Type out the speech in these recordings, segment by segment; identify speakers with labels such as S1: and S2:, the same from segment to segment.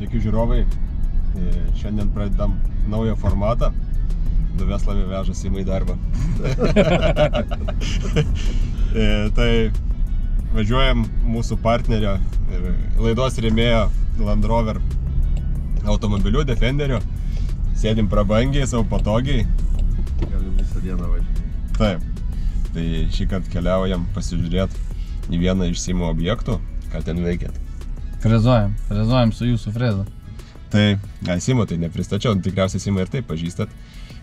S1: Sveiki žiūrovai, šiandien pradedam naują formatą. Duveslavė veža Simą į darbą. Tai važiuojam mūsų partnerio ir laidos rėmėjo Land Rover automobiliu, Defenderiu. Sėdim prabangiai, savo patogiai.
S2: Galim visą dieną važiuoti.
S1: Taip. Tai šį kartą keliaujam pasižiūrėti į vieną iš Simo objektų. Ką ten veikėt?
S3: Frezuojam su jūsų frezu.
S1: Tai, Simo tai nepristačiau, tikriausiai Simą ir taip pažįstat.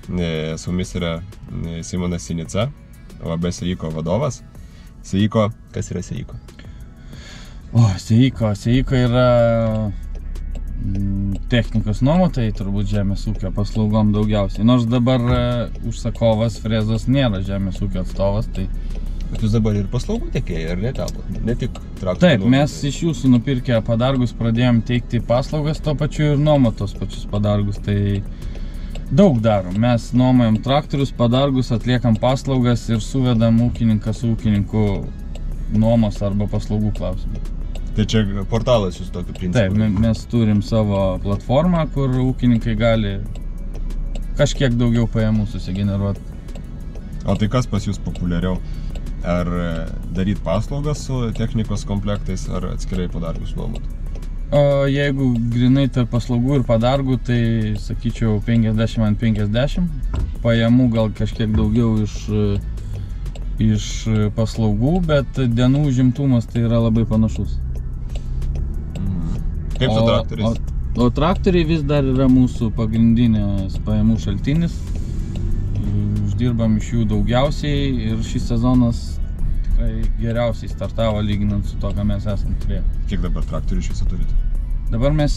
S1: Su mumis yra Simonas Sinica, OAB Seiko vadovas. Seiko, kas yra Seiko?
S3: Seiko yra technikos nuomotojai, turbūt žemės ūkio paslaugom daugiausiai. Nors dabar užsakovas frezos nėra žemės ūkio atstovas, tai...
S1: Bet jūs dabar ir paslaugų tiekėjai, ar ne tavo? Ne tik traktorių?
S3: Taip, mes iš jūsų nupirkę padargus pradėjom teikti paslaugas, to pačiu ir nuomotos pačius padargus, tai daug darom. Mes nuomojam traktorius, padargus, atliekam paslaugas ir suvedam ūkininką su ūkininku nuomos arba paslaugų klausimų.
S1: Tai čia portalas jūs tokiu principu?
S3: Taip, mes turim savo platformą, kur ūkininkai gali kažkiek daugiau pajamų susigeneruoti.
S1: O tai kas pas jūs populiariau? Ar daryti paslaugas su technikos komplektais, ar atskirai padargus nuomoti?
S3: O jeigu grinai tarp paslaugų ir padargų, tai sakyčiau 50/50. Pajamų gal kažkiek daugiau iš paslaugų, bet dienų užimtumas tai yra labai panašus.
S1: Kaip su traktoriais?
S3: O traktoriai vis dar yra mūsų pagrindinės pajamų šaltinis. Uždirbam iš jų daugiausiai ir šis sezonas tikrai geriausiai startavo lyginant su to, ką mes esam turėję.
S1: Kiek dabar traktorių iš viso turite?
S3: Dabar mes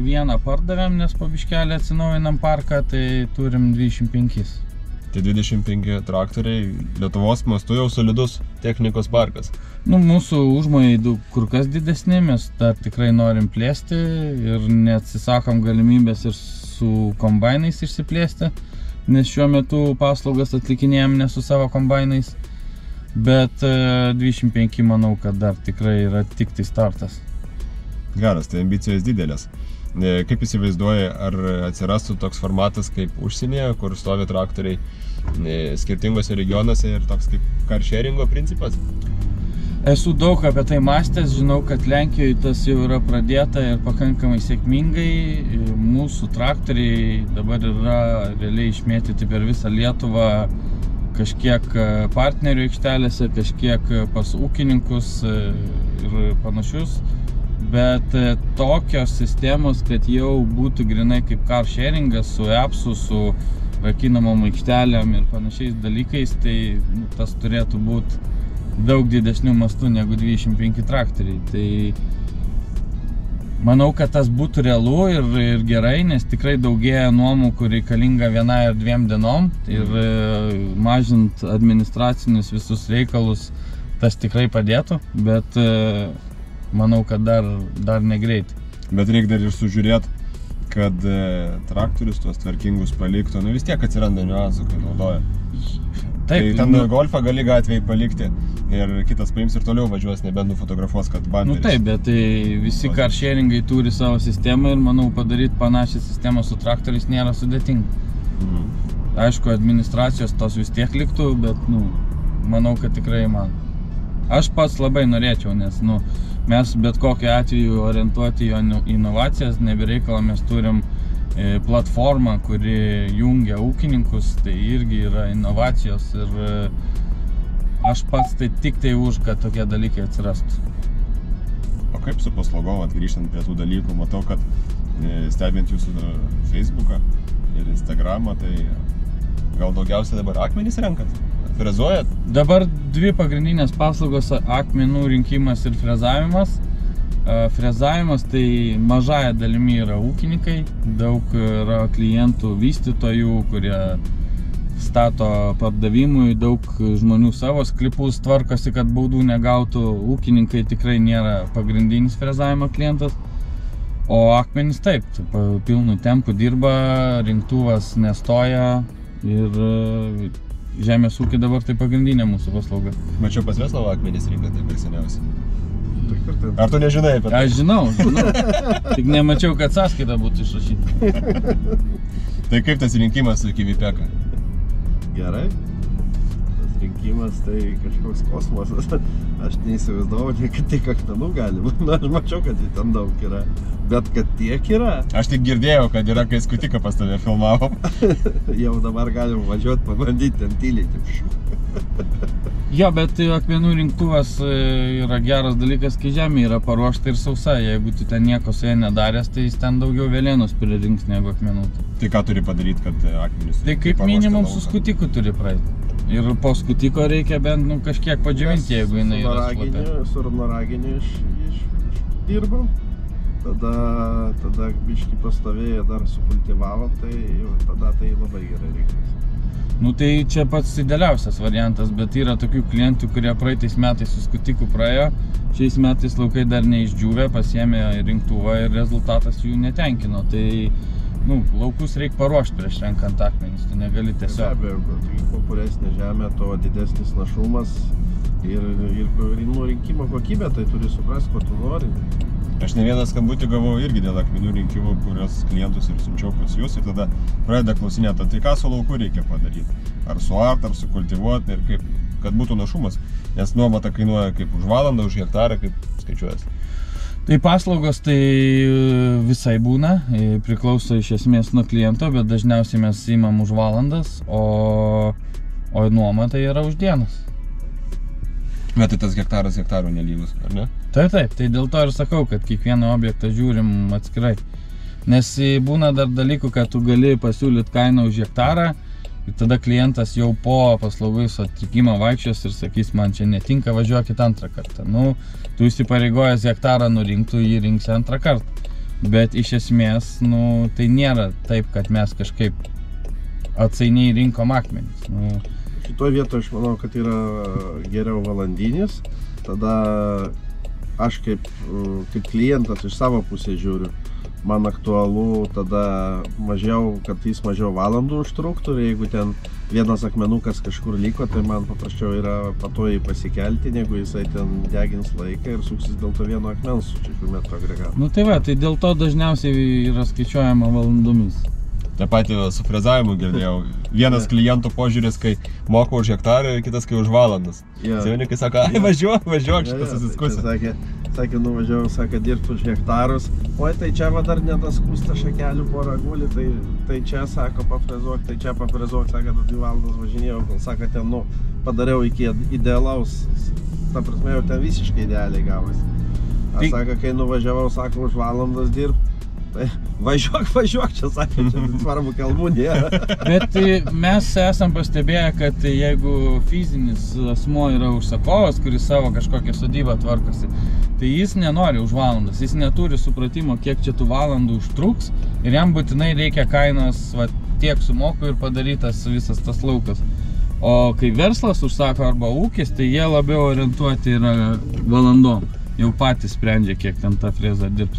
S3: vieną pardavėm, nes po biškelį atsinaujinam parką, tai turim 25.
S1: Tai 25 traktoriai, Lietuvos mastu jau solidus technikos parkas.
S3: Mūsų užmojai kur kas didesni, mes dar tikrai norim plėsti ir neatsisakom galimybės ir su kombainais išsiplėsti, nes šiuo metu paslaugas atlikinėjom ne su savo kombainais, bet 25 manau, kad dar tikrai yra tik tai startas.
S1: Geras, tai ambicijos didelės. Kaip įsivaizduoji, ar atsirastų toks formatas kaip užsienyje, kur stovi traktoriai skirtingose regionuose ir toks kaip car sharingo principas?
S3: Esu daug apie tai mąstęs, žinau, kad Lenkijoje tas jau yra pradėta ir pakankamai sėkmingai. Mūsų traktoriai dabar yra realiai išmėtyti per visą Lietuvą, kažkiek partnerių aikštelėse, kažkiek pas ūkininkus ir panašius. Bet tokios sistemos, kad jau būtų grinai kaip car sharingas su appsu, su rakinamom aikštelėm ir panašiais dalykais, tai tas turėtų būti daug didesnių mastų negu 25 traktoriai. Tai manau, kad tas būtų realu ir gerai, nes tikrai daugėja nuomų, kur reikalinga vienai ar dviem dienom ir mažint administracinius visus reikalus, tas tikrai padėtų, bet manau, kad dar negreitai.
S1: Bet reikia dar ir sužiūrėti, kad traktorius tuos tvarkingus paliktų, vis tiek atsiranda niuansų, kai naudoja.
S3: Taip,
S1: tai ten golfą gali gatvėje palikti ir kitas paims ir toliau važiuos, nebent nufotografuos, kad bamperis.
S3: Taip, bet tai visi car sharingai turi savo sistemą ir manau padaryti panašią sistemą su traktoriais nėra sudėtinga. Aišku, administracijos tos vis tiek liktų, bet manau, kad tikrai man. Aš pats labai norėčiau, nes mes bet kokiu atveju orientuoti į inovacijas, nebereikalą mes turim platformą, kuri jungia ūkininkus, tai irgi yra inovacijos ir aš pats tai tik tai už, kad tokie dalykai atsirastų.
S1: O kaip su paslaugom, grįžtant prie tų dalykų, matau, kad stebint jūsų Facebooką ir Instagramą, tai gal daugiausiai dabar akmenys renkat? Frezuojat?
S3: Dabar dvi pagrindinės paslaugos - akmenų rinkimas ir frezavimas. Frezavimas tai mažąja dalimi yra ūkininkai, daug yra klientų vystytojų, kurie stato pardavimui, daug žmonių savo sklipus tvarkosi, kad baudų negautų, ūkininkai tikrai nėra pagrindinis frezavimo klientas, o akmenys taip, pilnu tempu dirba, rinktuvas nestoja ir žemės ūkį dabar tai pagrindinė mūsų paslauga.
S1: Mačiau pas Veslavą akmenys rinką, tai per seniausiai. Ar tu nežinai apie tai?
S3: Aš žinau. Tik nemačiau, kad sąskaita būtų išrašyta.
S1: Tai kaip tas rinkimas su Kivipeka?
S2: Gerai. Tas rinkimas tai kažkoks kosmosas. Aš neįsivaizdavau, kad tik akmenų gali būti. Aš mačiau, kad ten daug yra. Bet kad tiek yra.
S1: Aš tik girdėjau, kad yra, kai skutiką pas tave filmavom.
S2: Jau dabar galim važiuoti, pabandyti ten tyliai.
S3: Jo, bet akmenų rinktuvas yra geras dalykas, kai žemė yra paruošta ir sausa. Jeigu tu ten nieko su jie nedaręs, tai jis ten daugiau velėnus pririnks negu akmenų.
S1: Tai ką turi padaryti, kad akmenys...
S3: Tai kaip minimum su skutiku turi praeiti. Ir po skutiko reikia bent kažkiek padžiavinti, jeigu jinai yra slapia.
S2: Su ravnoraginiu išdirbam. Tada biškį pastovėję dar sukultivavom, tai tada tai labai gerai reikės.
S3: Nu tai čia pats idealiausias variantas, bet yra tokių klientų, kurie praeitais metais su skutiku praėjo, šiais metais laukai dar neišdžiūvė, pasiėmė rinktuvą ir rezultatas jų netenkino. Tai laukus reikia paruošti prieš renkant akmenis, tu negali tiesiog.
S2: Be abejo, tai kuo puresnė žemė, tuo didesnis našumas ir rinkimo kokybė, tai turi suprasti, ko tu nori.
S1: Aš ne vieną skambutį gavau irgi dėl akmenių rinkimų, kurios klientus ir siunčiau pas jūs ir tada pradeda klausinėti, tai ką su lauku reikia padaryti? Ar suart, ar sukultivuoti ir kaip, kad būtų našumas, nes nuomata kainuoja kaip už valandą, už hektarą, kaip skaičiuojasi.
S3: Tai paslaugos tai visai būna, priklauso iš esmės nuo kliento, bet dažniausiai mes imam už valandas, o nuoma tai yra už dienas.
S1: Bet tai tas hektaras hektarų nelygus, ar ne?
S3: Taip, tai dėl to ir sakau, kad kiekvieną objektą žiūrim atskirai. Nes būna dar dalykų, kad tu gali pasiūlyti kainą už hektarą ir tada klientas jau po paslaugos atlikimo vaikščios ir sakys, man čia netinka, važiuokit antrą kartą. Tu įsipareigojęs hektarą nurinktų, jį rinksi antrą kartą. Bet iš esmės, tai nėra taip, kad mes kažkaip atsainiai rinkom akmenis.
S2: Šitoje vietoje aš manau, kad yra geriau valandinis. Tada aš kaip klientas iš savo pusės žiūriu, man aktualu tada kad jis mažiau valandų užtruktų ir jeigu ten vienas akmenukas kažkur liko, tai man paprasčiau yra patogiai pasikelti, negu jisai ten degins laiką ir suksis dėl to vieno akmens su 6 metrų agregatu.
S3: Tai dėl to dažniausiai yra skaičiuojama valandomis.
S1: Ta pati su frezavimu girdėjau. Vienas klientų požiūris, kai moka už hektarą ir kitas, kai už valandas. Savininkai sako, važiuok, šitas susiskusė.
S2: Sakė, nuvažiavau, dirbti už hektarus. Oi, tai čia dar nedaskusta šakelių porą guli, tai čia, sako, pafrezuok, tai čia pafrezuok, sako, 2 valandas važinėjau, sako, ten, padariau iki idealaus, ta prasme, jau ten visiškai idealiai gavosi. Aš sako, kai nuvažiavau, sako, už valandas dirbti. Važiuok, čia sakė, čia svarbu kalbų nėra.
S3: Bet mes esam pastebėję, kad jeigu fizinis asmuo yra užsakovas, kuris savo kažkokią sodybą tvarkosi, tai jis nenori už valandas, jis neturi supratimo, kiek čia tų valandų užtruks ir jam būtinai reikia kainos, tiek sumoku ir padarytas visas tas laukas. O kai verslas užsako arba ūkis, tai jie labiau orientuoti yra valandom, jau patys sprendžia, kiek ten ta freza dirbs.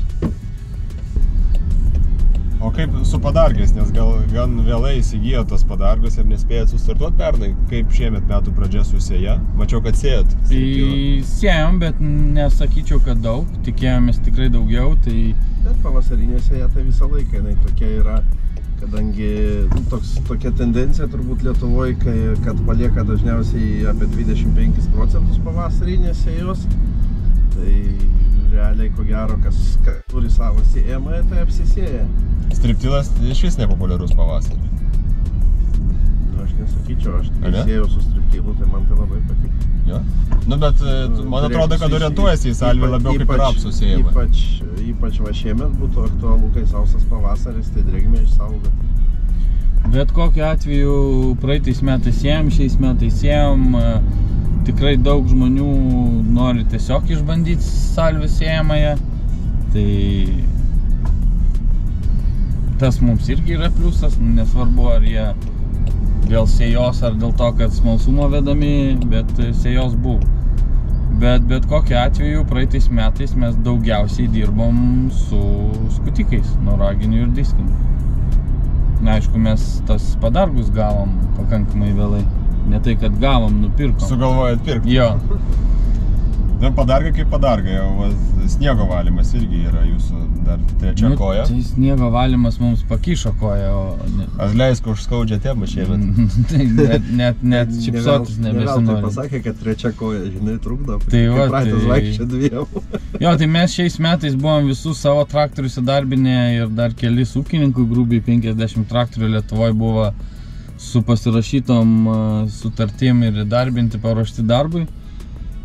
S1: O kaip su padargais, nes gal gan vėlai įsigijo tas padargas ir nespėjot sustartuoti pernai, kaip šiemet metų pradžia su sėja? Mačiau, kad sėjot.
S3: Sėjom, bet nesakyčiau, kad daug, tikėjomės tikrai daugiau, tai...
S2: Bet pavasarinė sėja tai visą laiką, jinai tokia yra, kadangi tokia tendencija turbūt Lietuvoje, kad palieka dažniausiai apie 25% pavasarinės sėjos, tai realiai, ko gero, kas turi savo sėjamą, tai apsisėja.
S1: Striptilas iš vis nepopuliarus pavasarį.
S2: Aš nesakyčiau, aš sėjau su striptilu, tai man tai labai patiko.
S1: Jo? Bet man atrodo, kad orientuojasi į salvį labiau kaip ir apsų sėjamą.
S2: Ypač va šiemet būtų aktualu, kai sausas pavasaris, tai drėgmę išsaugoti.
S3: Bet kokiu atveju praeitais metais sėjom, šiais metais sėjom, tikrai daug žmonių nori tiesiog išbandyti salvių sėjamąją, tai tas mums irgi yra pliusas, nesvarbu ar jie dėl sėjos ar dėl to, kad smalsumo vedami, bet sėjos buvo. Bet kokiu atveju praeitais metais mes daugiausiai dirbom su skutikais, noraginiu ir diskiniu. Na, aišku, mes tas padargus gavom pakankamai vėlai. Ne tai, kad gavom, nupirkom.
S1: Sugalvojat pirkti?
S3: Jo.
S1: Padarga kaip padarga, jau sniego valymas irgi yra jūsų dar trečia koja.
S3: Tai sniego valymas mums pakišo koją,
S1: Atleisk už skaudžią temą šiemet.
S3: Tai net šipsotis nebesinori.
S2: Tai pasakė, kad trečia koja, žinai, trukdo.
S3: Tai va,
S2: praeitas vaikščia dviem.
S3: Jo, tai mes šiais metais buvom visus savo traktorius įdarbinę ir dar kelis ūkininkų, grubiai 50 traktorių Lietuvoje buvo su pasirašytom sutartim ir įdarbinti, paruošti darbui.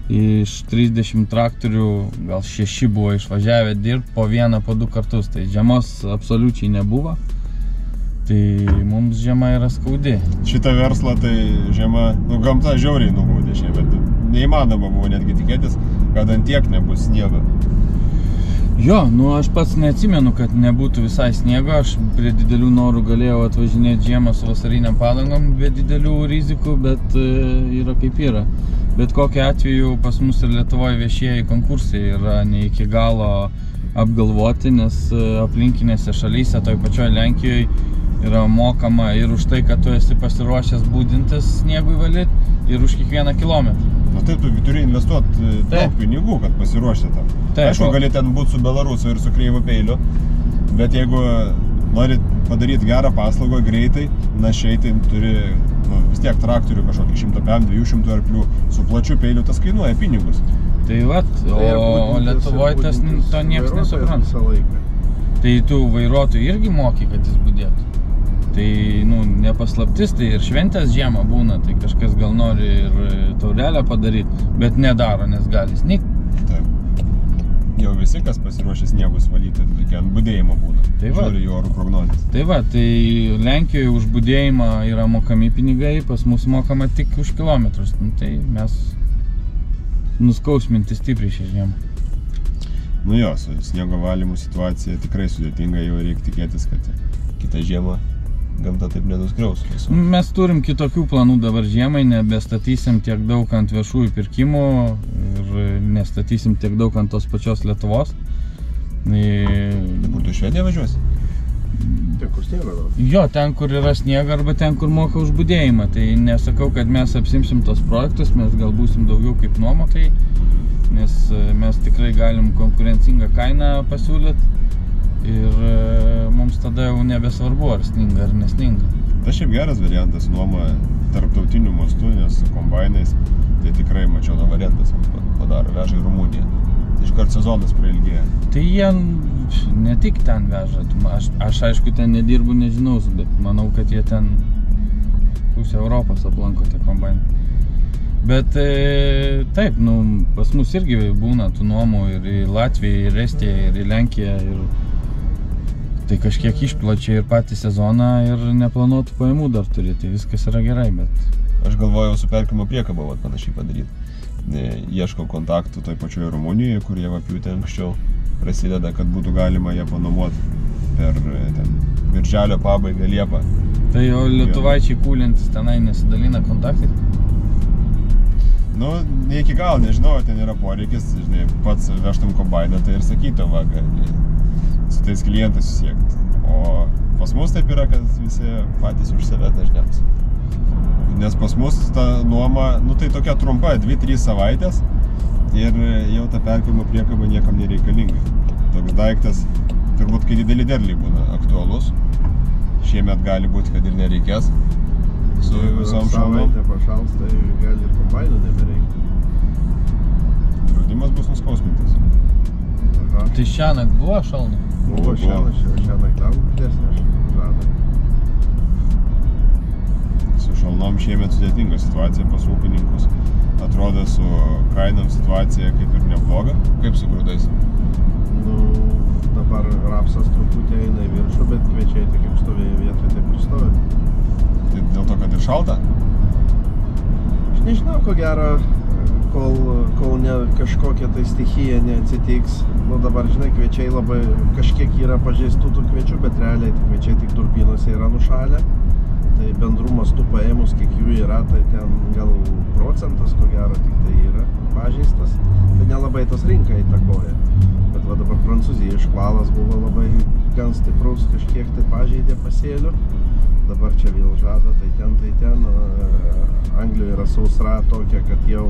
S3: Iš 30 traktorių gal 6 buvo išvažiavę dirbti po 1, po 2 kartus, tai žiemos absoliučiai nebuvo. Tai mums žiema yra skaudi.
S1: Šitą verslą tai žiema, gamta žiauriai nubaudė šiemet. Neįmanoma buvo netgi tikėtis, kad ant tiek nebus sniego.
S3: Jo, aš pats neatsimenu, kad nebūtų visai sniego. Aš prie didelių norų galėjau atvažinėti žiemą su vasariniam padangom be didelių rizikų, bet yra kaip yra. Bet kokiu atveju pas mus ir Lietuvoje viešieji konkursai yra ne iki galo apgalvoti, nes aplinkinėse šalyse, toj pačioj Lenkijoje, yra mokama ir už tai, kad tu esi pasiruošęs būdintis sniegui valyti ir už kiekvieną kilometrą.
S1: Na taip, tu turi investuoti daug pinigų, kad pasiruošti tam. Aišku, gali ten būti su Belarusu ir su kreivu peiliu, bet jeigu nori padaryti gerą paslaugą greitai, našiai, tai turi vis tiek traktorių kažkokį 150-200 arklių su plačiu peiliu, tas kainuoja pinigus.
S3: Tai vat, o Lietuvoje tas to nieks nesupranta. Tai tu vairuotojų irgi moki, kad jis budėtų. Tai, nepaslaptis, tai ir šventės žiemą būna, tai kažkas gal nori ir taurelę padaryti, bet nedaro, nes gali snigti.
S1: Taip. Jau visi, kas pasiruošė sniegus valyti, tokia ant budėjimo būna. Žiūri į orų prognozes.
S3: Tai va, tai Lenkijoje už budėjimą yra mokami pinigai, pas mus mokama tik už kilometrus. Tai mes nuskausminti stipriai šią žiemą.
S1: Jo, su sniego valymų situacija tikrai sudėtinga, jau reikia tikėtis, kad kitą žiemą gamta taip nenuskriaus.
S3: Mes turim kitokių planų dabar žiemai, nebestatysim tiek daug ant viešųjų pirkimų ir nestatysim tiek daug ant tos pačios Lietuvos.
S1: Kur tu Švediją važiuosi?
S2: Ten, kur sniego daug?
S3: Jo, ten, kur yra sniego arba ten, kur moka už budėjimą. Tai nesakau, kad mes apsimsim tos projektus, mes gal būsim daugiau kaip nuomotojai, nes mes tikrai galim konkurencingą kainą pasiūlyti. Ir mums tada jau nebesvarbu, ar sninga, ar nesninga.
S1: Tai šiaip geras variantas nuoma tarptautiniu mastu, nes su kombainais tai tikrai mačiau variantas padaro, veža į Rumuniją. Tai iškart sezonas prailgėja.
S3: Tai jie ne tik ten veža, aš aišku ten nedirbu, nežinau, bet manau, kad jie ten pusę Europos aplanko tie kombainai. Bet taip, pas mus irgi būna tų nuomų ir į Latviją, ir Estiją, ir į Lenkiją. Tai kažkiek išplačia ir patį sezoną ir neplanuotų pajamų dar turi, tai viskas yra gerai, bet...
S1: Aš galvojau su perkimo priekaba panašiai padaryti. Ieškau kontaktų toj pačioje Rumunijoje, kur jie apjūtė anksčiau prasideda, kad būtų galima jie panuomoti per birželio pabaigą, Liepą.
S3: Tai jau lietuvaičiai kūlintis tenai nesidalina kontaktai?
S1: Ne iki gal, nežinau, ten yra poreikis, žinai, pats vežtum kombainą, tai ir sakytum, su tais klientais susiekti. O pas mus taip yra, kad visi patys už save dažniausiai. Nes pas mus ta nuoma, tai tokia trumpa, 2-3 savaitės ir jau ta perkimo priekaba niekam nereikalinga. Toks daiktas, turbūt, kai dideli derliai būna aktualus, šiemet gali būti, kad ir nereikės. Su visom šalnom.
S2: Savaitę pašals, tai gali ir kombainų nebereikti.
S1: Draudimas bus nuskausmintas.
S3: Tai šiąnakt buvo šalna?
S2: Buvo šiąnakt dar didesnė žada.
S1: Su šalnom šiemet sudėtinga situacija pas ūkininkus. Atrodo, su kainom situacija kaip ir nebloga. Kaip su grūdais?
S2: Dabar rapsas truputį eina į viršų, bet kviečiai tai kaip stovėjo vietoje, taip ir stovi.
S1: Tai dėl to, kad ir šalta?
S2: Aš nežinau, ko gero, kol kažkokia tai stichija neatsitiks. Dabar, žinai, kviečiai labai kažkiek yra pažeistų tų kviečių, bet realiai kviečiai tik turbinose yra nušalę. Tai bendrų mastų paėmus, kiek jų yra, tai ten gal procentas, ko gero, tik tai yra pažeistas. Tai nelabai tas rinka įtakoja. Bet va dabar Prancūzija iškvalas buvo labai gan stiprus, kažkiek tai pažeidė pasėlių. Dabar čia vėl žada, tai ten. Anglijoje yra sausra tokia, kad jau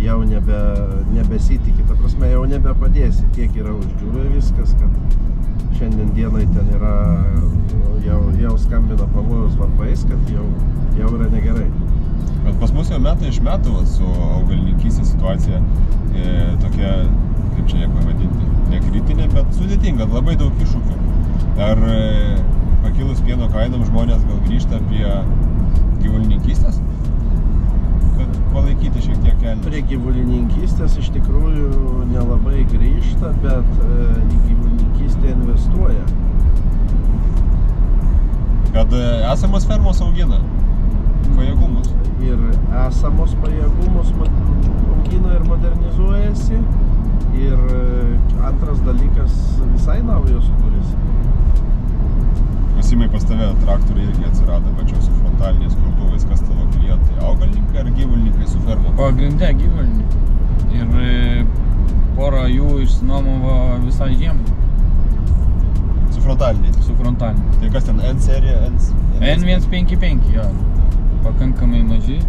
S2: jau nebesitikė, ta prasme jau nebepadėsi, tiek yra uždžiūvę viskas, kad šiandien dienai ten yra, jau skambina pavojaus varpais, kad jau yra negerai.
S1: Bet pas mus jau metai iš metų su augalininkystės situacija tokia, kaip čia ją pavadinti, nekritinė, bet sudėtinga, labai daug iššūkių. Ar pakilus pieno kainom žmonės gal grįžta prie gyvulininkystės? Kad palaikyti šiek tiek kelią?
S2: Prie gyvulininkystės iš tikrųjų nelabai grįžta, bet į gyvulininkystę investuoja.
S1: Kad esamos fermos augina pajėgumus.
S2: Ir esamos pajėgumus augina ir modernizuojasi. Ir antras dalykas visai naujos kūrėsi.
S1: Simai, pas tave traktoriai irgi atsirado pačios su frontaliniais krautuvais, kas tavo klientai, augalininkai ar gyvulininkai su fermo?
S3: Pagrinde gyvulininkai. Ir porą jų išsinuomavo visai žiemai.
S1: Su frontaliniais?
S3: Su frontaliniais.
S1: Tai kas ten, N serija?
S3: N155, jo. Pakankamai maži.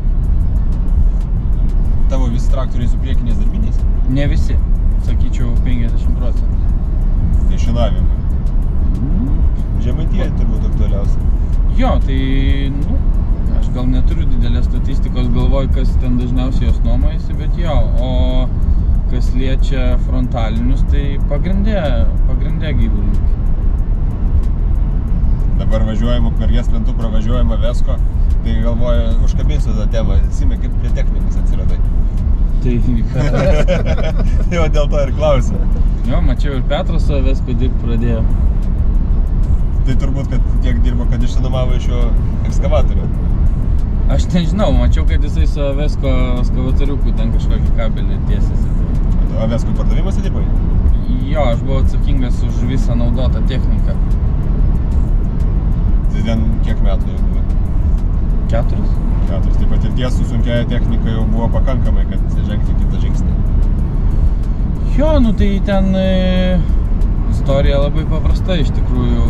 S1: Tavo visi traktoriai su priekiniais darbiniais?
S3: Ne visi. Sakyčiau 50%.
S1: Tai šinavimai. Žemaitija turbūt aktualiausia.
S3: Jo, tai, aš gal neturiu didelės statistikos, galvoju, kas ten dažniausiai jos nuomojasi, bet jo, o kas liečia frontalinius, tai pagrindė gyvulininkai.
S1: Dabar važiuojama Ukmergės plentu, pravažiuojama Vesko, tai galvoju, užkabinsiu tą temą. Simai, kaip prie technikos atsiradai?
S3: Tai
S1: jo, dėl to ir klausiu.
S3: Jo, mačiau ir Petras su Vesko dirbt pradėjo.
S1: Tai turbūt, kad tiek dirbo, kad išsinuomavo iš jo ekskavatorių.
S3: Aš nežinau, mačiau, kad jisai su Vesko ekskavatoriuku ten kažkokį kabelį tiesiasi.
S1: O Vesko pardavimuose dirbai?
S3: Jo, aš buvau atsakingas už visą naudotą techniką.
S1: Tai ten kiek metų jau buvo?
S3: 4.
S1: Tai patirties su sunkiaja technika jau buvo pakankamai, kad žengti kitą žingsnį.
S3: Jo, tai ten istorija labai paprasta, iš tikrųjų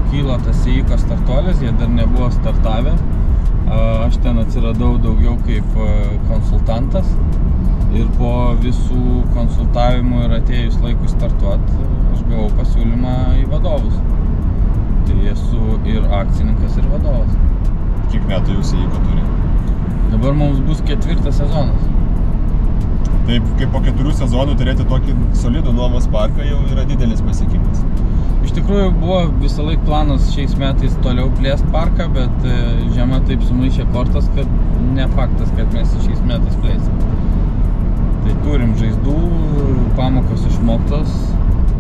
S3: kyla tas Seiko startuolis, jie dar nebuvo startavę. Aš ten atsiradau daugiau kaip konsultantas ir po visų konsultavimų ir atėjus laikui startuot, aš gavau pasiūlymą į vadovus. Tai esu ir akcininkas, ir vadovas.
S1: Kiek metų jau Seiko turi?
S3: Dabar mums bus 4. sezonas.
S1: Taip, kaip po 4 sezonų turėti tokį solidų nuomos parką jau yra didelis pasiekimas.
S3: Iš tikrųjų buvo visą laik planas šiais metais toliau plėst parką, bet žiema taip sumaišė kortas, kad ne faktas, kad mes šiais metais plėsim. Tai turim žaizdų, pamokos išmoktos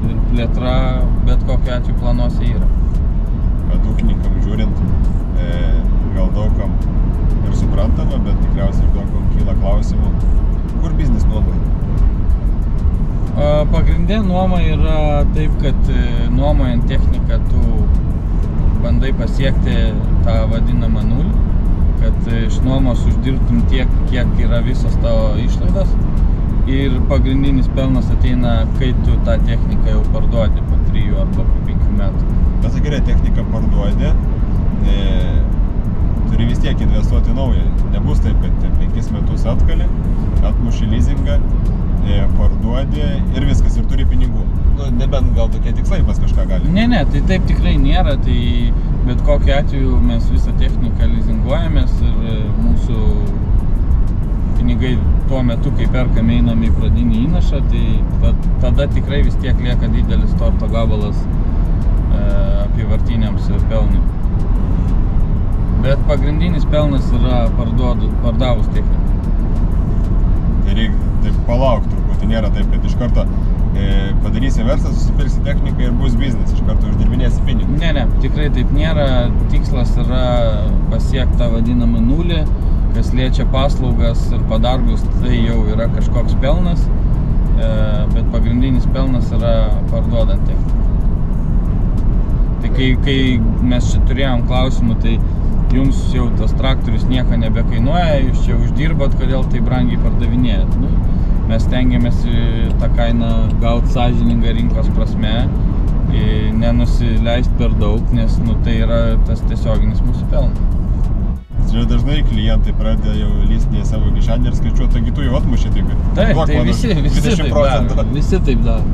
S3: ir plėtra bet kokiu atveju planuose yra.
S1: Bet ūkininkam žiūrint, gal daugam ir suprantama, bet tikriausiai ir daugam kyla klausimų. Kur biznis nuomai?
S3: Pagrindė nuoma yra taip, kad nuomojant techniką tu bandai pasiekti tą vadinamą nulį, kad iš nuomos uždirbtum tiek, kiek yra visos tavo išlaidos ir pagrindinis pelnas ateina, kai tu tą techniką jau parduodi po 3 arba po 5 metų.
S1: Bet tai gerai, techniką parduodi, turi vis tiek investuoti naują. Nebus taip, kad 5 metus atkali, atmuši leasingą, parduodi ir viskas, ir turi pinigų. Nebent gal tokie tikslai pas kažką gali.
S3: Ne, tai taip tikrai nėra, tai bet kokiu atveju mes visą techniką leasinguojamės ir mūsų pinigai tuo metu, kai perkame, einam į pradinį įnašą, tai tada tikrai vis tiek lieka didelis torto gabalas apyvartiniams pelnui. Bet pagrindinis pelnas yra pardavus techniką.
S1: Tai reikia taip palaukti turbūt, tai nėra taip, kad iš karto padarysi verslą, susipirksi techniką ir bus biznis, iš karto uždirbinėsi pinigus.
S3: Ne, tikrai taip nėra. Tikslas yra pasiekti tą vadinamą nulį, kas liečia paslaugas ir padargus, tai jau yra kažkoks pelnas, bet pagrindinis pelnas yra parduodant techniką. Tai kai mes čia turėjom klausimų, tai jums jau tas traktorius nieko nebekainuoja, jūs čia uždirbat, kodėl tai brangiai pardavinėjat. Mes stengiamės tą kainą gauti sąžiningą rinkos prasme, nenusileist per daug, nes tai yra tas tiesioginis mūsų pelnas.
S1: Čia dažnai klientai pradeda jau lįsti į savo kišenę ir skaičiuoti, taigi tu jau atmuši taip.
S3: Taip, tai visi taip daro.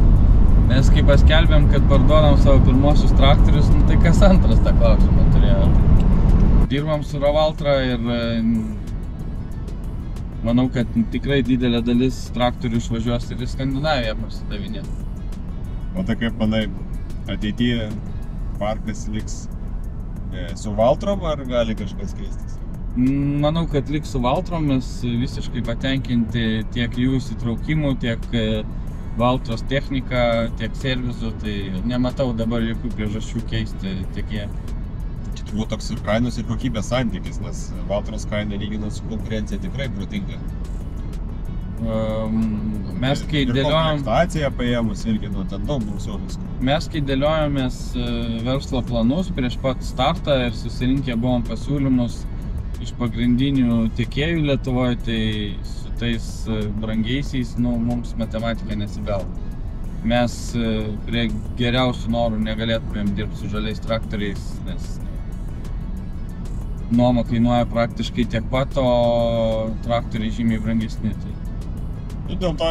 S3: Mes kai paskelbėm, kad parduodam savo pirmosius traktorius, nu, tai kas antras tą klausimą turėjo. Dirbam su Ravaltra ir manau, kad tikrai didelė dalis traktorių išvažiuos ir į Skandinaviją parsidavinėti.
S1: O tai kaip manai, ateityje parkas liks su Valtrom ar gali kažkas keistis?
S3: Manau, kad liks su Valtrom, mes visiškai patenkinti tiek jų įsitraukimų, tiek Valtros technika, tiek servizų, tai nematau dabar jokių priežasčių keisti tiekėją.
S1: Čia turbūt toks ir kainos ir kokybės santykis, nes Valtros kaina lyginant su konkurencija tikrai protinga.
S3: Mes kai dėliojom...
S1: Ir komplektaciją paėmus irgi, nu, ten daug būsiau visko.
S3: Mes kai dėliojomės verslo planus prieš pat startą ir susirinkę buvom pasiūlymus iš pagrindinių tiekėjų Lietuvoje, tai su tais brangiaisiais, nu, mums matematika nesigavo. Mes prie geriausių norų negalėtumėm dirbti su žaliais traktoriais, nes nuoma kainuoja praktiškai tiek pat, o traktoriai žymiai brangesni.
S1: Ir dėl to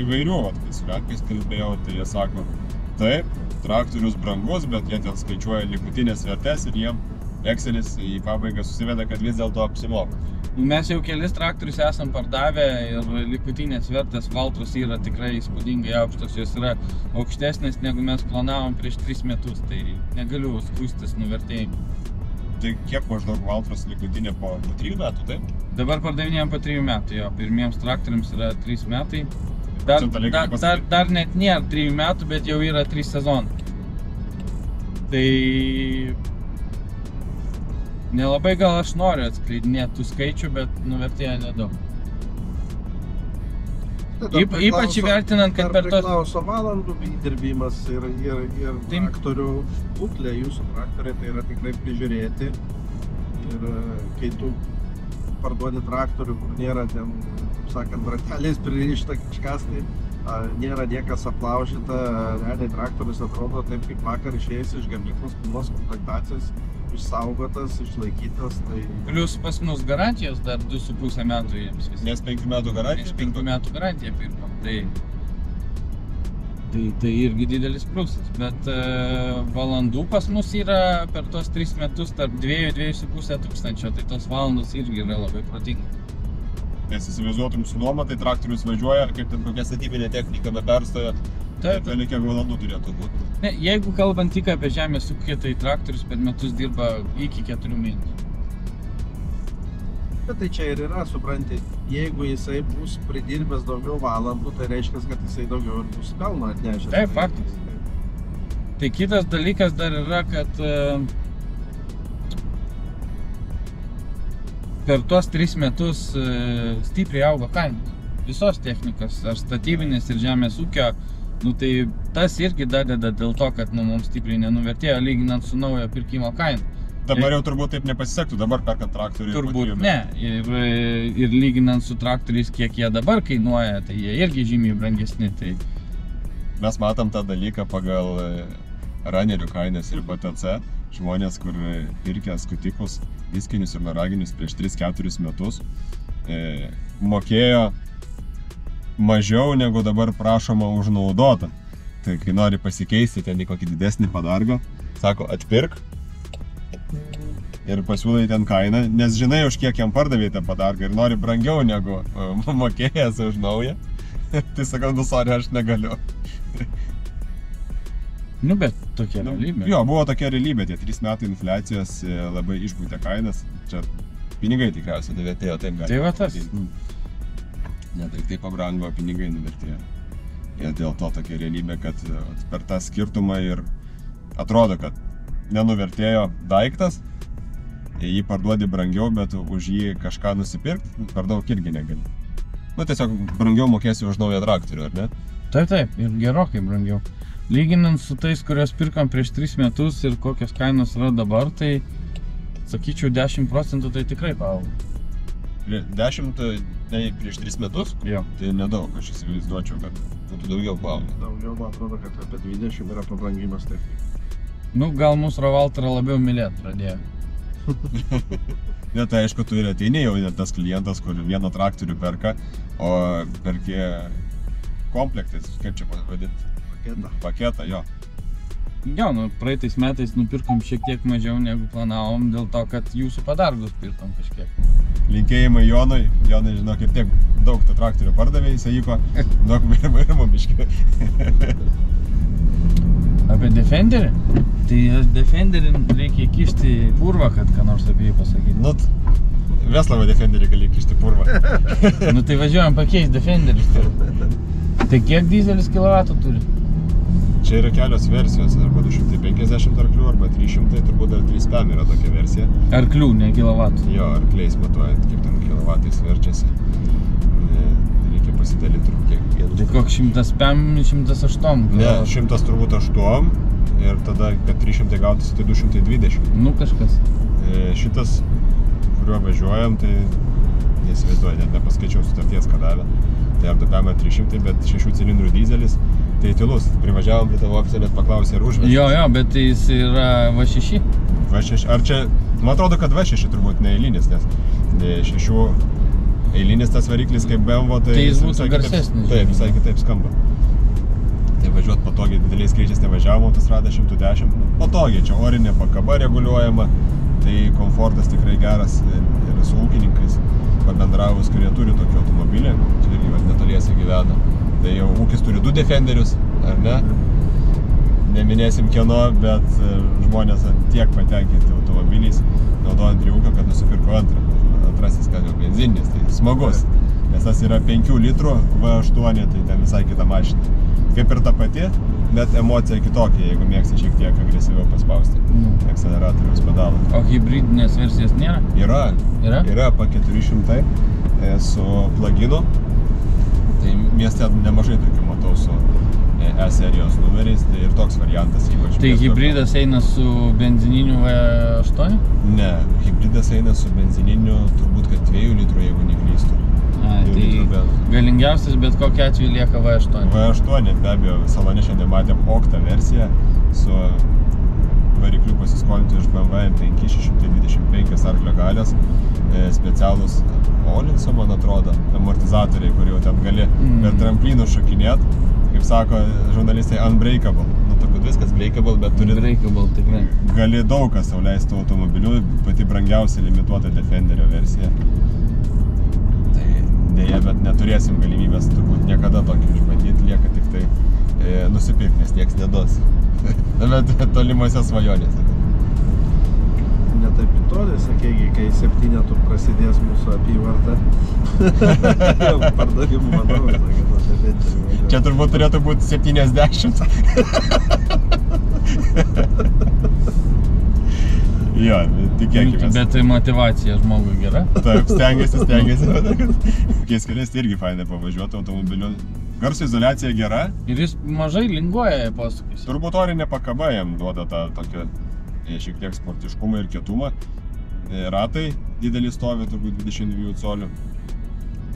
S1: įvairių, kai su Lenkais kalbėjau, tai jie sako, taip, traktorius brangus, bet jie ten skaičiuoja likutinės vertės ir jiem Excelis į pabaigą susiveda, kad vis dėlto apsimoka.
S3: Mes jau kelis traktorius esam pardavę ir likutinės vertės Valtros yra tikrai įspūdingai aukštos, jos yra aukštesnės negu mes planavom prieš 3 metus, tai negaliu skųstis nuvertėjimu.
S1: Tai kiek maždaug Valtros likutinė po 3 metų, taip?
S3: Dabar pardavinėjom po 3 metų, jo, pirmiems traktoriams yra 3 metai. Dar net nėra 3 metų, bet jau yra 3 sezonai. Tai... Nelabai gal aš noriu atskleidinėti tų skaičių, bet nuvertėjo nedaug. Ypač įvertinant, kad per tos...
S2: Priklauso valandų įdirbimas ir traktorių būklė, jūsų traktoriai tai yra tikrai prižiūrėti. Ir kai tu parduodi traktorių, kur nėra ten, kaip sakant, rateliais pririšta kažkas, tai nėra niekas aplaužyta, realiai traktorius atrodo taip, kaip vakar išėjęs iš gamyklos, pilnos komplektacijos, išsaugotas, išlaikytas, tai...
S3: Plius pas mus garantijos dar 2,5 metų jiems visi.
S1: Nes 5 metų garantija?
S3: Nes 5 metų garantiją pirkom, tai irgi didelis pliusas, bet valandų pas mus yra per tos 3 metus tarp 2–2,5 tūkstančio, tai tos valandos irgi yra labai protingas.
S1: Nes įsivaizduotum su nuoma, tai traktorius važiuoja, kaip ten kokia statybinė technika be perstojo, tai kiek valandų turėtų būti.
S3: Ne, jeigu kalbant tik apie žemės ūkį, tai traktorius per metus dirba iki 4 mėnesių.
S2: Bet tai čia ir yra, supranti, jeigu jisai bus pridirbęs daugiau valandų, tai reiškia, kad jisai daugiau ir bus pelno atnešęs.
S3: Taip, faktas. Tai kitas dalykas dar yra, kad per tuos 3 metus stipriai augo kainos. Visos technikos, ar statybinės ir žemės ūkio, nu tai tas irgi dadeda dėl to, kad mums stipriai nenuvertėjo lyginant su naujo pirkimo kaina.
S1: Dabar jau turbūt taip nepasisektų, dabar perkant traktorių.
S3: Turbūt ne, ir lyginant su traktoriais, kiek jie dabar kainuoja, tai jie irgi žymiai brangesni. Tai...
S1: Mes matom tą dalyką pagal ranerių kainas ir BTC. Žmonės, kur pirkė skutikus, diskinius ir naraginius prieš 3–4 metus, mokėjo mažiau negu dabar prašoma už naudotą. Tai kai nori pasikeisti ten į kokį didesnį padargą, sako atpirk ir pasiūlai ten kainą, nes žinai už kiek jam pardavė tą padargą ir nori brangiau negu mokėjęs už naują. Tai sakau, nu sorry, aš negaliu.
S3: Nu, bet tokia realybė.
S1: Jo, buvo tokia realybė, tie 3 metai infliacijos labai išbūtė kainas. Čia pinigai tikriausiai nuvertėjo, taip gali.
S3: Tai va tas.
S1: Ne, tai pabrango, pinigai nuvertėjo. Ir dėl to tokia realybė, kad per tą skirtumą ir atrodo, kad nenuvertėjo daiktas, jį parduodi brangiau, bet už jį kažką nusipirkti, per daug irgi negali. Nu, tiesiog brangiau mokėsi už naują traktorių, ar ne?
S3: Taip, ir gerokai brangiau. Lyginant su tais, kurios pirkam prieš 3 metus ir kokios kainos yra dabar, tai sakyčiau 10% tai tikrai paaugo.
S1: 10 tai prieš 3 metus?
S3: Jo.
S1: Tai nedaug, aš įsivaizduočiau, kad būtų daugiau paaugo.
S2: Daugiau, man atrodo, kad apie 20 yra pabrangimas technika.
S3: Nu, gal mūsų Ravaltra labiau mylėt pradėjo.
S1: Net aišku, tu ir ateini jau net tas klientas, kur vieną traktorių perka, o perki komplektais, kaip čia vadinti? Paketą, jo.
S3: Jo, praeitais metais nupirkom šiek tiek mažiau negu planavom, dėl to, kad jūsų padargus pirkom kažkiek.
S1: Linkėjimai Jonui. Jonai, žinok, ir tiek daug tų traktorių pardavė, jis įvyko daug vairimų biškių.
S3: Apie Defenderį? Tai Defenderį reikia įkišti purvą, kad ką nors apie jį pasakyti.
S1: Nu, Veslavo Defenderį gali įkišti purvą.
S3: Nu tai važiuojam pakeisti Defenderį. Tai kiek dizelis kilovatų turi?
S1: Čia yra kelios versijos, arba 250 arklių, arba 300, turbūt dar 3PM yra tokia versija.
S3: Arklių, ne kilovatų.
S1: Jo, arkliais matuojant, kaip ten kilovatais verčiasi. Reikia pasidalinti kiek.
S3: Tai koks 100PM, 108?
S1: Ne, 100 turbūt 8 ir tada, kad 300 gautųsi, tai 220.
S3: Nu kažkas.
S1: Šitas, kuriuo važiuojam, tai neįsivaizduoju, net nepaskaičiau sutarties, ką davė. Tai ar 2PM 300, bet 6 cilindrų dizelis. Tai tylus, privažiavom prie tavo ofiso, net paklausė, ar užvestas.
S3: Jo, bet jis yra V6.
S1: V6, ar čia, man atrodo, kad V6 turbūt ne eilinis, nes 6 eilinis tas variklis kaip BMW, tai
S3: jis būtų garsesnis.
S1: Taip, visai kitaip skamba. Tai važiuot patogiai, dideliais greičiais nevažiavom, autostrada 110, patogiai, čia orinė pakaba reguliuojama, tai komfortas tikrai geras ir su ūkininkais pabendravus, kurie turi tokį automobilį, čia irgi netoliese gyvena. Tai jau ūkis turi 2 Defenderius, ar ne? Neminėsim kieno, bet žmonės tiek patenkinti automobiliais, naudojant triuką, kad nusipirko antrą. Antrasis, kad jau benzininis, tai smagus. Nes tas yra 5 litrų V8, tai ten visai kita mašina. Kaip ir ta pati, bet emocija kitokia, jeigu mėgsti šiek tiek agresyviau paspausti akceleratoriaus pedalą.
S3: O hybridinės versijos nėra?
S1: Yra.
S3: Yra?
S1: Yra pa 400 su pluginu. Tai mieste nemažai tokių matau su E-serijos numeriais, tai ir toks variantas ypač.
S3: Tai hybridas eina su benzininiu V8?
S1: Ne, hybridas eina su benzininiu turbūt kad 2 litrų, jeigu neklystu.
S3: Tai galingiausias, bet kokiu atveju lieka V8.
S1: V8, be abejo, salone šiandien matėm Octa versiją su varikliu pasiskolinti iš BMW M5 625 arklio galios, specialus Olinso, man atrodo, amortizatoriai, kur jau ten gali per tramplinų šokinėt, kaip sako žurnalistai, unbreakable. Nu, turbūt viskas breakable, bet turi...
S3: Breakable, tikrai.
S1: Gali daug kas sau leisti automobiliu, pati brangiausia limituota Defenderio versija. Tai dėja, bet neturėsim galimybės turbūt niekada tokį išbandyti, lieka tik tai nusipirkti, nes nieks neduos. Bet tolimose svajonėse.
S2: Ne taip į tolį, sakėgi, kai 7 prasidės mūsų apyvarta. Pardavimų vadovas, sakė, nuo Defenderio.
S1: Čia turbūt turėtų būti 70. Jo, tikėkime.
S3: Bet tai motivacija žmogui gera.
S1: Taip, stengiasi. Kokiais keliais tai irgi fainai pavažiuoti automobiliu. Garso izoliacija gera.
S3: Ir jis mažai linguoja posūkis.
S1: Turbūt orinė pakaba jam duoda tą tokią šiek tiek sportiškumą ir kietumą. Ratai didelį stovi, turbūt 22 colių.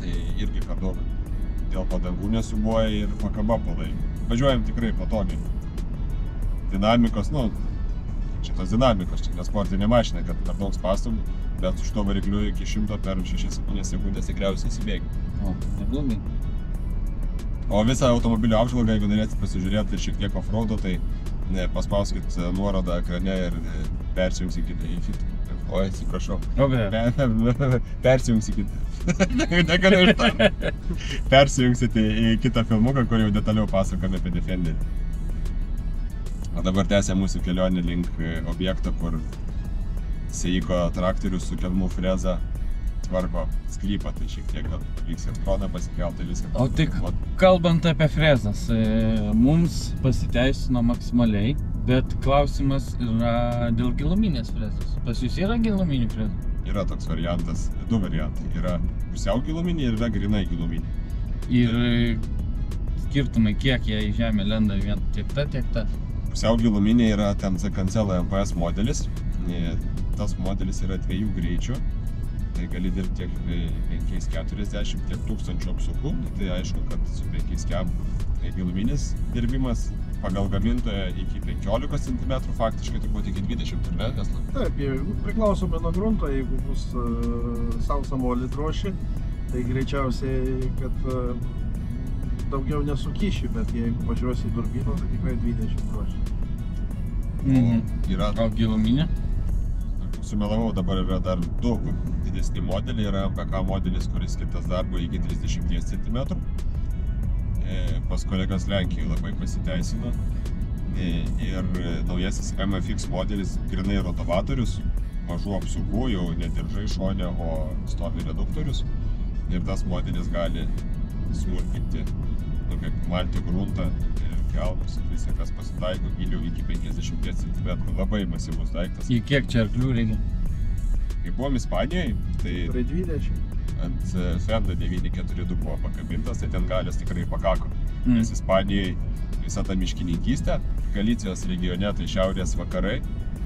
S1: Tai irgi per daug dėl padangų nesubuoja ir pakaba palaiko. Važiuojam tikrai patogiai. Dinamikos, šitos dinamikos, čia nesportinė mašina, kad per daug spąstum, bet su šito varikliu iki 100 per 6-7 sekundės tikriausiai įsibėgi.
S3: O, neblogai.
S1: O visą automobilio apžvalgą, jeigu norėsit pasižiūrėti ir šiek tiek off-roado, tai paspauskit nuorodą ekrane ir persijungsikite į kitą. Oi, atsiprašau. Persijungsikite. Negaliu iš to. Persijungsite į kitą filmuką, kur jau detaliau pasakome apie Defenderį. O dabar tęsia mūsų kelionė link objekto, kur Seiko traktorius su kelmų freza tvarko sklypą, tai šiek tiek gal pavyks ir kroną pasikelti viską.
S3: O tik kalbant apie frezas, mums pasiteisino maksimaliai, bet klausimas yra dėl giluminės frezos. Pas jūs yra giluminių frezų?
S1: Yra toks variantas, 2 variantai. Yra pusiau giluminė ir yra grynai giluminė.
S3: Ir skirtumai, kiek jie į žemę lenda, vien tiek ta?
S1: Pusiau giluminė yra TMC Cancelo MPS modelis. Tas modelis yra 2 greičių. Tai gali dirbti tiek 540, tiek 1000 apsukų. Tai aišku, kad su 5 cam giluminis dirbimas pagal gamintoją iki 15 cm, faktiškai turbūt iki 20, ar ne, Tesla?
S2: Taip, priklausomai nuo grunto, jeigu bus sausa molį droši, tai greičiausiai, kad daugiau nesukyši, bet jeigu važiuosi į durbyną, tai tikrai 20 droši.
S1: Yra...
S3: O giluminė?
S1: Sumelavau, dabar yra dar daug didesni modeliai, yra MPK modelis, kuris skirtas darbo iki 30 cm. Pas kolegas Lenkijoje labai pasiteisino. Ir naujasis MFX modelis, grinai rotovatorius, mažų apsugų, jau nediržai šone, o stovi reduktorius. Ir tas modelis gali smulkinti, kaip malti gruntą ir kelmus, visą kas pasitaiko giliau iki 50 cm. Labai masyvus daiktas.
S3: Į kiek čia arklių reikia?
S1: Kai buvom Ispanijoje, tai
S2: 20.
S1: ant Fenda 942 buvo pakabintas, tai ten galios tikrai pakako. Nes Ispanijoje visa ta miškininkystė, Galicijos regione, tai šiaurės vakarai,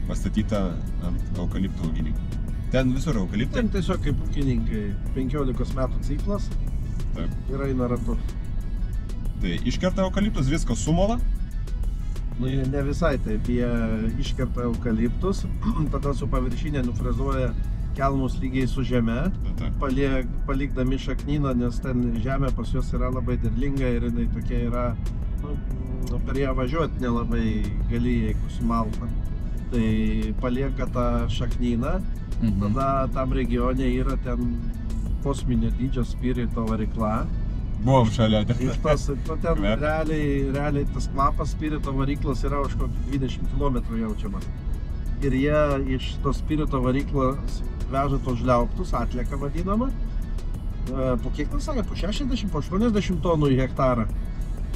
S1: pastatyta ant eukaliptų ūkininkų. Ten visur eukaliptai.
S2: Ten tiesiog kaip ūkininkai 15 metų ciklas.
S1: Taip.
S2: Ir eina ratu.
S1: Tai iškerta eukaliptus, viskas sumola.
S2: Ne visai taip, jie iškerta eukaliptus, tada su paviršinė nufrezuoja kelmus lygiai su žeme, palikdami šaknyną, nes ten žemė pas juos yra labai derlinga ir jinai tokia yra, per ją važiuoti nelabai gali, jeigu sumalta. Tai palieka tą šaknyną, tada tam regione yra ten kosminio dydžio spirito varikla.
S1: Buvom šalia.
S2: Ir ten realiai tas kvapas spirito variklos yra už kokį 20 km jaučiamas. Ir jie iš to spirito variklos veža tos žliauktus, atlieką vadinamą. Po kiek ten sakė, po 60, po 80 tonų į hektarą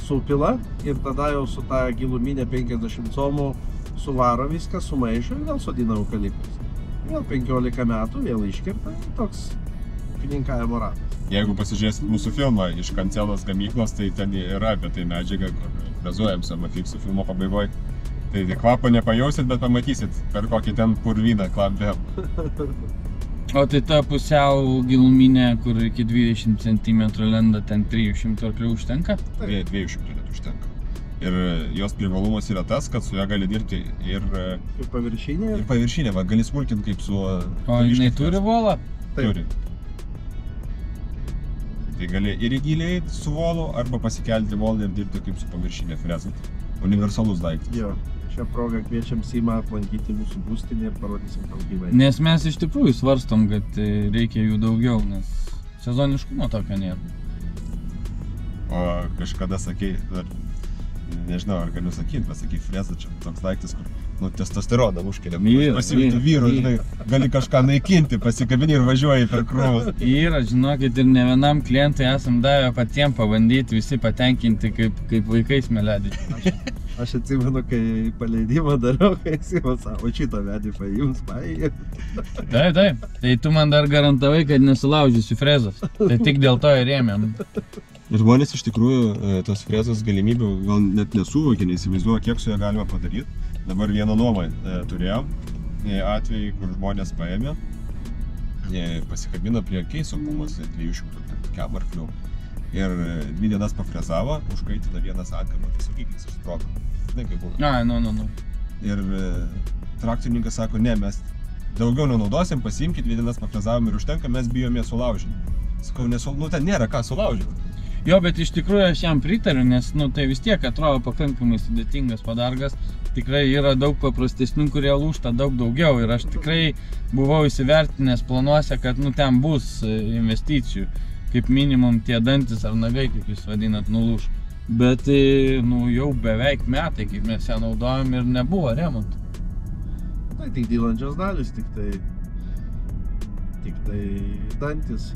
S2: supila ir tada jau su ta giluminė 50 comų suvaro viską, sumaišo ir vėl sodina eukaliptus. Vėl 15 metų, vėl iškerta, toks ūkininkavimo ratas.
S1: Jeigu pasižiūrėsit mūsų filmą iš Kancelos gamyklos, tai ten yra apie tai medžiaga, kur frezuojam su MFX filmo pabaigoje. Tai kvapą nepajausit, bet pamatysit, per kokį ten purvyną klampėm.
S3: O tai ta pusiau giluminė, kur iki 20 cm lenda, ten 300 arklių užtenka?
S1: 200 net užtenka. Ir jos privalumas yra tas, kad su ją gali dirbti ir
S2: paviršinė.
S1: Ir paviršinė, va, gali smulkinti kaip su...
S3: O jinai turi volą?
S1: Turi. Tai gali ir į giliai su volu, arba pasikelti volą ir dirbti kaip su paviršinė freza. Universalus daiktas.
S2: Jo, šią progą kviečiam Simą aplankyti mūsų būstinę ir parodysim tau gyvai.
S3: Nes mes iš tikrųjų svarstom, kad reikia jų daugiau, nes sezoniškumo tokio nėra.
S1: O kažkada sakei, nežinau, ar galiu sakyti, bet sakai, freza čia toks daiktas, kur testosteroną užkelia. Pasivyti vyru, žinai, gali kažką naikinti, pasikabini ir važiuoji per krūvus.
S3: Yra, žinokit, ir ne vienam klientui esam davę patiem pabandyti, visi patenkinti kaip vaikais meledį.
S2: Aš atsimenu, kai paleidimą dariau, kai Simas savo šitą vedį paims, paėjai.
S3: Taip. Tai tu man dar garantavai, kad nesulaužysi frezos. Tai tik dėl to ir ėmėm.
S1: Ir žmonės iš tikrųjų tos frezos galimybių gal net nesuvokė, neįsivaizduoja, kiek su ją galima padaryti. Dabar vieną nuomą turėjom, atvejį, kur žmonės paėmė, pasikabino prie keiso pumas 200 kemarklių ir 2 dienas pafrezavo, užkaitina vienas atkabą, tai saugiklis išsprogo. Žinai, kaip buvo. Ir traktorininkas sako, ne, mes daugiau nenaudosim, pasiimkit, 2 dienas pafrezavom ir užtenka, mes bijome sulaužyti. Sakau, ten nėra ką sulaužyti.
S3: Jo, bet iš tikrųjų aš jam pritariu, nes tai vis tiek atrodo pakankamai sudėtingas padargas. Tikrai yra daug paprastesnių, kurie lūžta daug daugiau ir aš tikrai buvau įsivertinęs planuose, kad ten bus investicijų. Kaip minimum tie dantis ar nagai, kaip jūs vadinat, nulūž. Bet jau beveik metai, kaip mes ją naudojom ir nebuvo remontų.
S2: Tai tik dylančios dalis, tik tai dantis.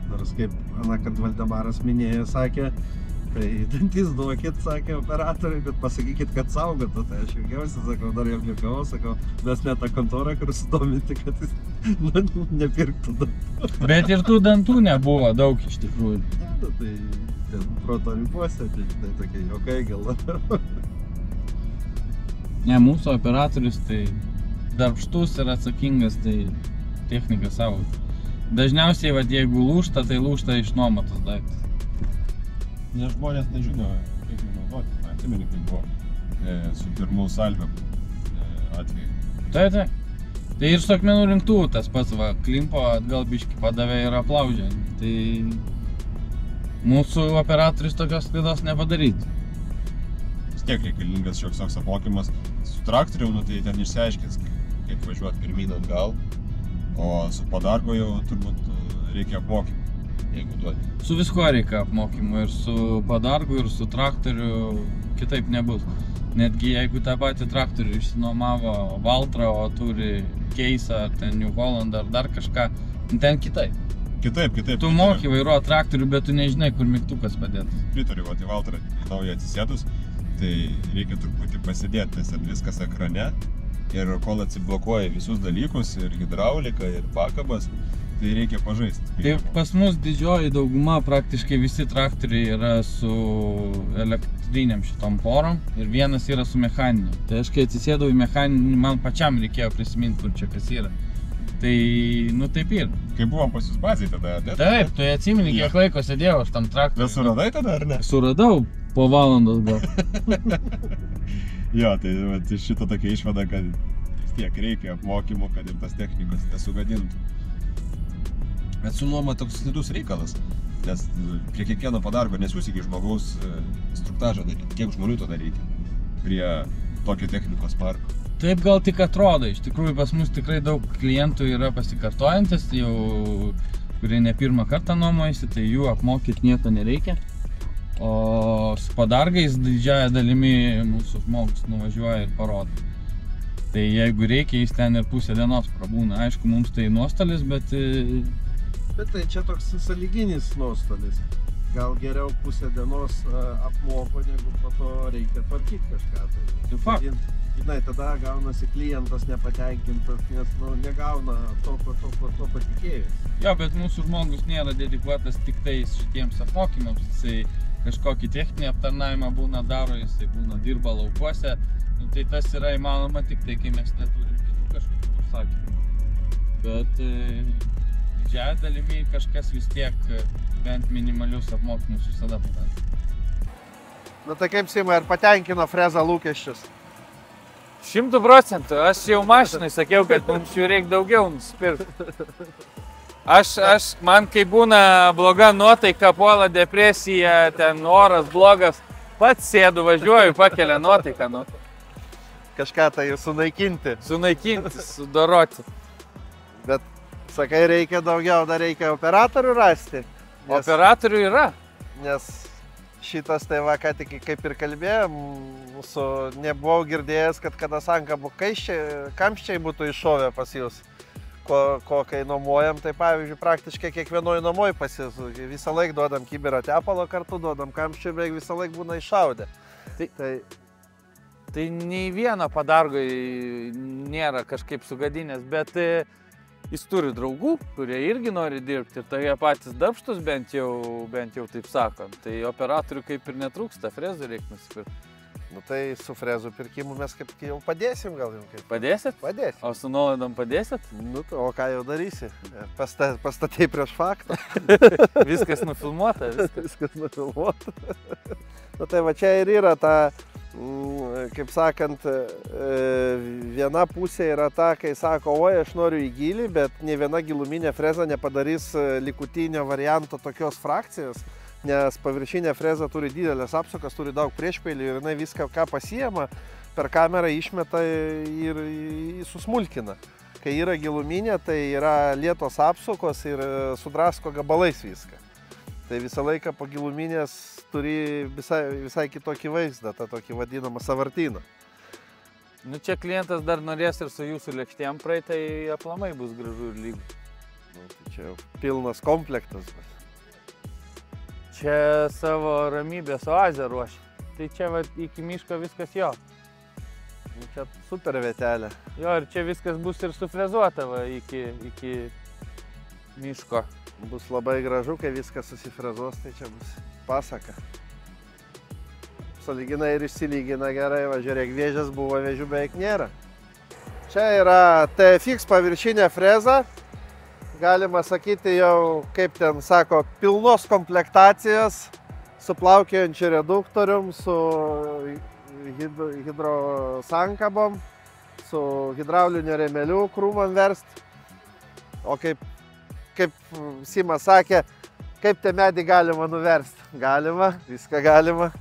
S2: Nors kaip anakart Valdemaras minėjo, sakė, tai dantis duokit, sakė operatoriai, bet pasakykit, kad saugotų. Tai aš ilgiausiai, sakau, dar jau likau, sakau, mes ne tą kontorą, kur sudominti, kad jis nepirktų dantų.
S3: Bet ir tų dantų nebuvo daug iš tikrųjų.
S2: Ne, tai ten proto ribose, tai tokie juokai gal.
S3: Ne, mūsų operatorius tai darbštus ir atsakingas, tai technika savo. Dažniausiai, jeigu lūžta, tai lūžta išnuomotas daiktas.
S1: Nes žmonės nežino, kaip jį naudoti. atsimeni, kaip buvo su pirmu salvėm atveju.
S3: Tai. Tai ir su akmenų rinktuvu tas pats va, klimpo atgal biškį padavė ir aplaužė. Tai mūsų operatorius tokios klaidos nepadarytų.
S1: Vis tiek reikalingas šioks toks apmokymas. Su traktoriu, nu, tai ten išsiaiškins, kaip važiuoti pirmyn atgal, o su padargu jau turbūt reikia apmokymų, jeigu duoti.
S3: Su viskuo reikia apmokymų, ir su padargu, ir su traktoriu, kitaip nebus. Netgi jeigu tą patį traktorių išsinuomavo Valtra, o turi Keisą, ar ten New Holland, ar dar kažką, ten kitaip.
S1: Kitaip.
S3: Tu moki vairuoti traktorių, bet tu nežinai, kur mygtukas padėtas.
S1: Pritariu, į Valtrą į naują atsisėdus, tai reikia truputį pasidėti, nes viskas ekrane. Ir kol atsiblokuoja visus dalykus, ir hidraulika, ir pakabas, tai reikia pažaisti.
S3: Tai pas mus didžioji dauguma, praktiškai visi traktoriai yra su elektriniam šitom porom ir vienas yra su mechaniniu. Tai aš kai atsisėdau į mechaninį, man pačiam reikėjo prisiminti, kur čia kas yra. Tai, nu taip ir.
S1: Kai buvom pas jūs bazėj tada, ne?
S3: Taip, tu atsimeni, kiek laiko sėdėjau aš tam traktoriui.
S1: Bet suradai tada, ar ne?
S3: Suradau po valandos gal.
S1: Jo, tai šito tokia išvada, kad vis tiek reikia apmokymų, kad ir tas technikos nesugadintų. Bet su nuoma toks slidus reikalas, nes prie kiekvieno padargo nesiūs iki žmogaus instruktažą daryti. Kiek žmonių to daryti prie tokio technikos parko?
S3: Taip gal tik atrodo, iš tikrųjų pas mus tikrai daug klientų yra pasikartojantis, jau kurie ne pirmą kartą nuomojasi, tai jų apmokyti nieko nereikia. O su padargais didžiąją dalimi mūsų žmogus nuvažiuoja ir parodo. Tai jeigu reikia, jis ten ir pusę dienos prabūna. Aišku, mums tai nuostolis, bet
S2: tai čia toks sąlyginis nuostolis. Gal geriau pusę dienos apmoko, negu po to reikia tvarkyti kažką.
S3: Tai fakt.
S2: Žinai, tada gaunasi klientas nepatenkintas, nes negauna to, ko patikėjus.
S3: Jo, bet mūsų žmogus nėra dedikuotas tik tais šitiems apmokymams. Jisai kažkokį techninį aptarnavimą būna daro, jisai būna dirba laukuose. Nu, tai tas yra įmanoma tik tai, kai mes neturim kitų kažkokių užsakymų. Bet didžiąją dalimi kažkas vis tiek bent minimalius apmokymus visada padaro.
S2: Na tai kaip, Simai, ar patenkino freza lūkesčius?
S3: 100%. Aš jau mašinai sakiau, kad mums jų reikia daugiau nusipirkti. Man kai būna bloga nuotaika, puola depresija, ten oras blogas, pats sėdu, važiuoju, pakelia nuotaiką. Nu.
S2: Kažką tai sunaikinti.
S3: Sunaikinti, sudoroti.
S2: Bet, sakai, reikia daugiau, dar reikia operatorių rasti.
S3: Operatorių yra.
S2: Nes šitas, tai va, ką tik kaip ir kalbėjom, nebuvau girdėjęs, kad kada sankabų kamščiai būtų iššovę pas jūs. Ko kai nuomojam, tai pavyzdžiui, praktiškai kiekvienoj nuomoj pas jūs. Visą laiką duodam kibirą tepalo kartu, duodam kamščiai, beveik visą laiką būna iššaudę.
S3: Tai nei vieno padargo nėra kažkaip sugadinęs, bet jis turi draugų, kurie irgi nori dirbti ir tokie patys darbštus bent jau taip sakant. Tai operatorių kaip ir netrūksta, frezų reikia nusipirkti.
S2: Nu tai su frezų pirkimu mes kaip jau padėsim gal jums kaip.
S3: Padėsit?
S2: Padėsim.
S3: O su nuolaidom padėsit?
S2: Nu, o ką jau darysi? Pastatei prieš faktą.
S3: Viskas nufilmuota.
S2: Viskas nufilmuota. Nu tai va čia ir yra ta, kaip sakant, viena pusė yra ta, kai sako, oi, aš noriu į gilį, bet ne viena giluminė freza nepadarys likutinio varianto tokios frakcijos, nes paviršinė freza turi didelės apsukas, turi daug priešpeilių ir jinai viską, ką pasiema, per kamerą išmeta ir susmulkina. Kai yra giluminė, tai yra lietos apsukos ir sudrasko gabalais viską. Tai visą laiką po giluminės turi visai kitokį vaizdą, tą tokį vadinamą savartyną.
S3: Nu čia klientas dar norės ir su jūsų lėkštėm praeit, tai aplamai bus gražu ir lygu.
S2: Nu, tai čia jau pilnas komplektas.
S3: Čia savo ramybės oazę ruošia. Tai čia va, iki miško viskas jo.
S2: Nu, čia super vietelė.
S3: Jo, ir čia viskas bus ir sufrezuota va, iki miško.
S2: Bus labai gražu, kai viskas susifrezuos, tai čia bus pasaka. Sąlyginai ir išsilygina gerai, va, žiūrėk, vėžės buvo, vėžių beveik nėra. Čia yra TFX paviršinė freza. Galima sakyti jau, kaip ten sako, pilnos komplektacijos su plaukiojančiu reduktorium, su hidrosankabom, su hidrauliniu rėmeliu krūmam verst. O kaip Simas sakė, kaip te medį galima nuverst? Galima, viską galima.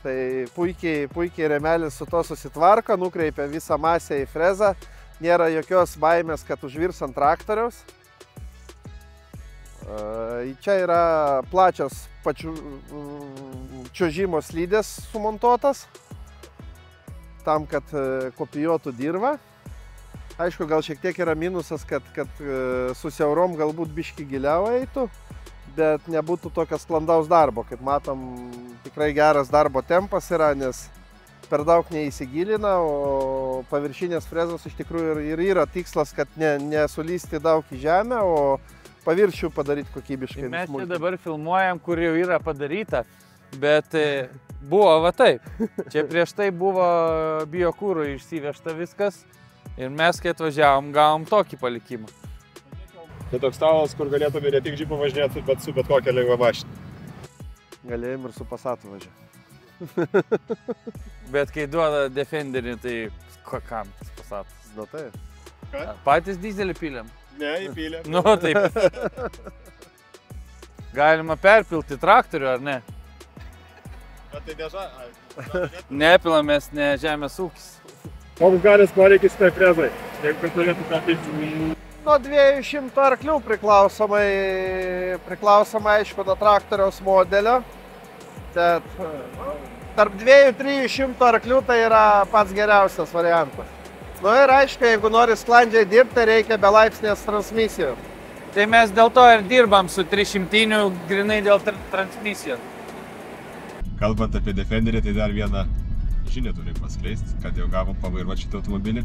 S2: Tai puikiai rėmelis su to susitvarko, nukreipia visą masę į frezą. Nėra jokios baimės, kad užvirs ant traktoriaus. Čia yra plačios čiuožimo slidės sumontuotas, tam, kad kopijuotų dirvą. Aišku, gal šiek tiek yra minusas, kad su siaurom galbūt biški giliau eitų, bet nebūtų tokio sklandaus darbo. Kaip matom, tikrai geras darbo tempas yra, nes per daug neįsigilina, o paviršinės frezos iš tikrųjų ir yra tikslas, kad nesulysti daug į žemę, o paviršių padaryti kokybiškai.
S3: Mes čia dabar filmuojam, kur jau yra padaryta, bet buvo va taip. Čia prieš tai buvo biokūro išsivežta viskas ir mes, kai atvažiavom, gavom tokį palikimą.
S1: Tai toks stalas, kur galėtume ne tik džipą važinėti, bet su bet kokią lengvą mašiną.
S2: Galėjom ir su Passatu važiuoti.
S3: Bet kai duoda Defenderį, tai kam tas Passatas?
S2: Nu tai.
S3: Patys dizelį pylėm?
S1: Ne, įpylėm.
S3: Nu, taip. Galima perpilti traktorių, ar ne?
S1: Bet tai neža...
S3: Nepilamės, ne žemės ūkis.
S1: Koks garis poreikis tai frezai, jeigu kad turėtų tą pilti?
S2: Nuo 200 arklių priklausomai aišku, nuo traktoriaus modelio. Bet tarp 200–300 arklių tai yra pats geriausias variantas. Nu ir aišku, jeigu nori sklandžiai dirbti, tai reikia belaipsnės transmisijų.
S3: Tai mes dėl to ir dirbam su 300 grinai dėl transmisijos.
S1: Kalbant apie Defenderį, tai dar vieną žinią turim paskleisti, kad jau gavom pavairuoti šitą automobilį.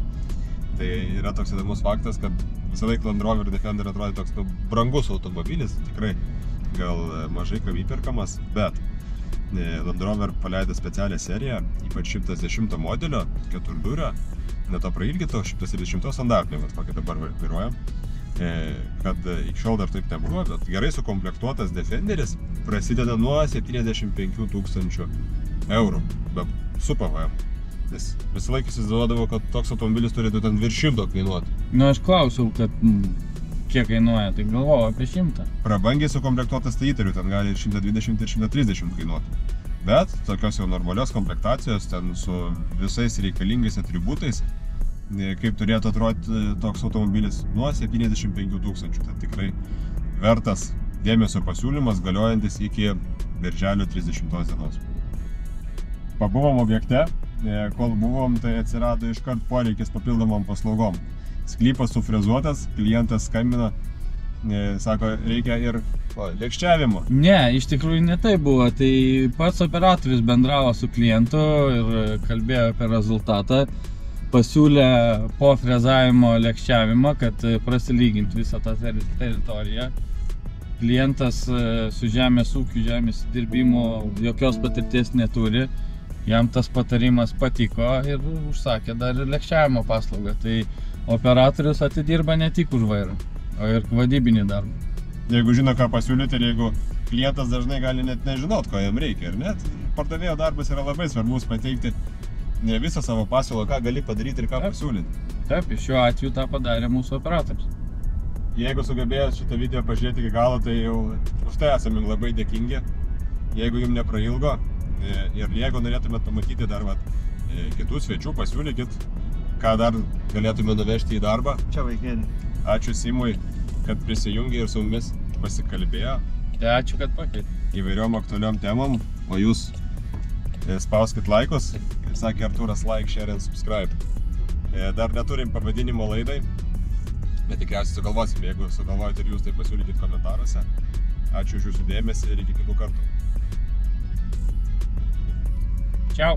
S1: Tai yra toks įdomus faktas, kad visą laiką Land Rover Defender atrodė toks brangus automobilis, tikrai gal mažai kam įperkamas, bet Land Rover paleido specialią seriją, ypač 110 modelio, 4-durio, ne to prailgito, 170 standartinio, kokį dabar vairuojam, kad iki šiol dar taip nebuvo, bet gerai sukomplektuotas Defenderis prasideda nuo 75 000 eurų, su PVM. Nes visą laiką įsivaizduodavo, kad toks automobilis turėtų ten virš 100 kainuoti.
S3: Nu, aš klausiau, kad kiek kainuoja, tai galvojau apie 100.
S1: Prabangiai sukomplektuotas tai įtariu, ten gali 120 ir 130 kainuoti. Bet tokios jau normalios komplektacijos, ten su visais reikalingais atributais, kaip turėtų atrodyti toks automobilis nuo 75 000. Tai tikrai vertas dėmesio pasiūlymas, galiojantis iki birželio 30 dienos. Pabuvom objekte, kol buvom, tai atsirado iškart poreikis papildomom paslaugom. Sklypas sufrezuotas, klientas skambina, sako, reikia ir lėkščiavimo.
S3: Ne, iš tikrųjų ne tai buvo, tai pats operatorius bendravo su klientu ir kalbėjo apie rezultatą, pasiūlė po frezavimo lėkščiavimą, kad prasilyginti visą tą teritoriją. Klientas su žemės ūkiu, žemės dirbimo jokios patirties neturi. Jam tas patarimas patiko ir užsakė dar ir lėkščiavimo paslaugą. Tai operatorius atidirba ne tik už vairą, o ir vadybinį darbą.
S1: Jeigu žino, ką pasiūlyti ir jeigu klientas dažnai gali net nežinot, ko jam reikia, ir net pardavėjo darbas yra labai svarbus pateikti visą savo pasiūlą, ką gali padaryti ir ką pasiūlyti.
S3: Taip, šiuo atveju tą padarė mūsų operatorius.
S1: Jeigu sugebėjęs šitą video pažiūrėti iki galo, tai jau už tai esame labai dėkingi. Jeigu jums neprailgo ir jeigu norėtumėt pamatyti dar kitų svečių, pasiūlykit, ką dar galėtume nuvežti į darbą.
S2: Čia vaikėlį.
S1: Ačiū Simui, kad prisijungė ir su mumis pasikalbėjo.
S3: Tai ačiū, kad pakvietė.
S1: Įvairiom aktualiom temom, o jūs spauskit laikus, kaip sakė Artūras, like, share and subscribe. Dar neturim pavadinimo laidai, bet tikriausiai sugalvosim, jeigu sugalvojate ir jūs, tai pasiūlykit komentaruose. Ačiū už jūsų dėmesį ir iki kitų kartų.
S3: Čiau.